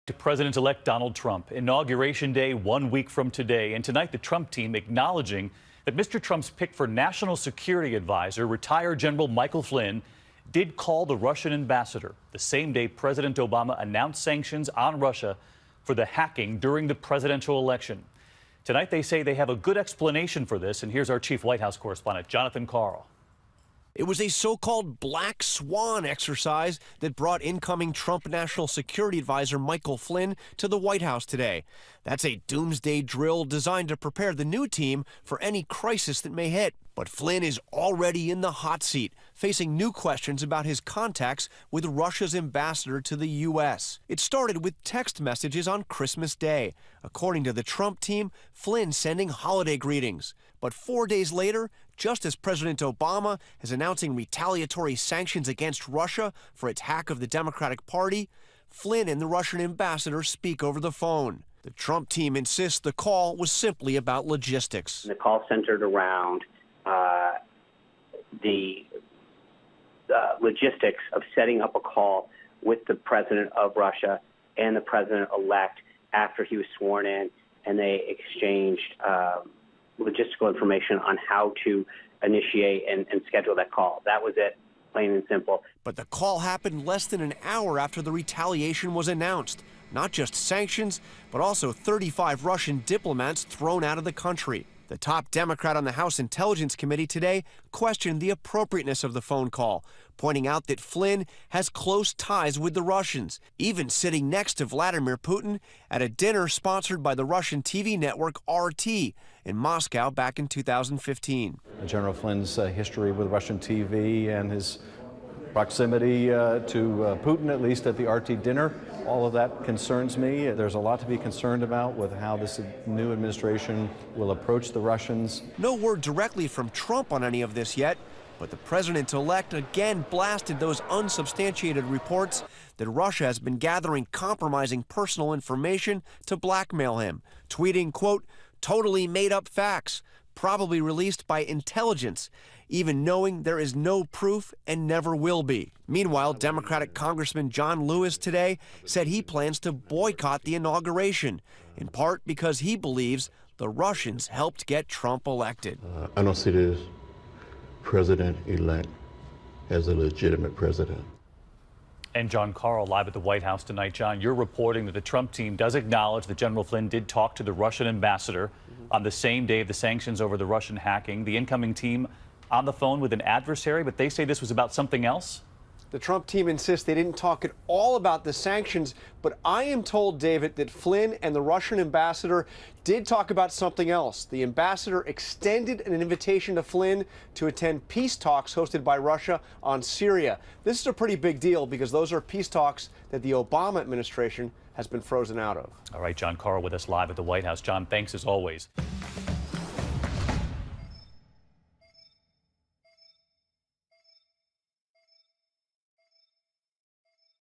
To President-elect Donald Trump. Inauguration day 1 week from today. And tonight, the Trump team acknowledging that Mr. Trump's pick for National Security Advisor, retired General Michael Flynn, did call the Russian ambassador the same day President Obama announced sanctions on Russia for the hacking during the presidential election. Tonight, they say they have a good explanation for this. And here's our chief White House correspondent, Jonathan Karl. It was a so-called black swan exercise that brought incoming Trump National Security Advisor Michael Flynn to the White House today. That's a doomsday drill designed to prepare the new team for any crisis that may hit. But Flynn is already in the hot seat, facing new questions about his contacts with Russia's ambassador to the U.S. It started with text messages on Christmas Day. According to the Trump team, Flynn sending holiday greetings. But 4 days later, just as President Obama is announcing retaliatory sanctions against Russia for its hack of the Democratic Party, Flynn and the Russian ambassador speak over the phone. The Trump team insists the call was simply about logistics. The call centered around the logistics of setting up a call with the president of Russia and the president-elect after he was sworn in, and they exchanged logistical information on how to initiate and schedule that call. That was it, plain and simple. But the call happened less than an hour after the retaliation was announced. Not just sanctions, but also 35 Russian diplomats thrown out of the country. The top Democrat on the House Intelligence Committee today questioned the appropriateness of the phone call, pointing out that Flynn has close ties with the Russians, even sitting next to Vladimir Putin at a dinner sponsored by the Russian TV network RT in Moscow back in 2015. General Flynn's history with Russian TV and his proximity to Putin, at least at the RT dinner, all of that concerns me. There's a lot to be concerned about with how this new administration will approach the Russians. No word directly from Trump on any of this yet, but the president-elect again blasted those unsubstantiated reports that Russia has been gathering compromising personal information to blackmail him, tweeting, quote, "totally made-up facts, probably released by intelligence, even knowing there is no proof and never will be." Meanwhile, Democratic Congressman John Lewis today said he plans to boycott the inauguration, in part because he believes the Russians helped get Trump elected. I don't see this president-elect as a legitimate president. And John Karl live at the White House tonight. John, you're reporting that the Trump team does acknowledge that General Flynn did talk to the Russian ambassador on the same day of the sanctions over the Russian hacking. The incoming team on the phone with an adversary, but they say this was about something else? The Trump team insists they didn't talk at all about the sanctions, but I am told, David, that Flynn and the Russian ambassador did talk about something else. The ambassador extended an invitation to Flynn to attend peace talks hosted by Russia on Syria. This is a pretty big deal because those are peace talks that the Obama administration has been frozen out of. All right, John Karl with us live at the White House. John, thanks as always.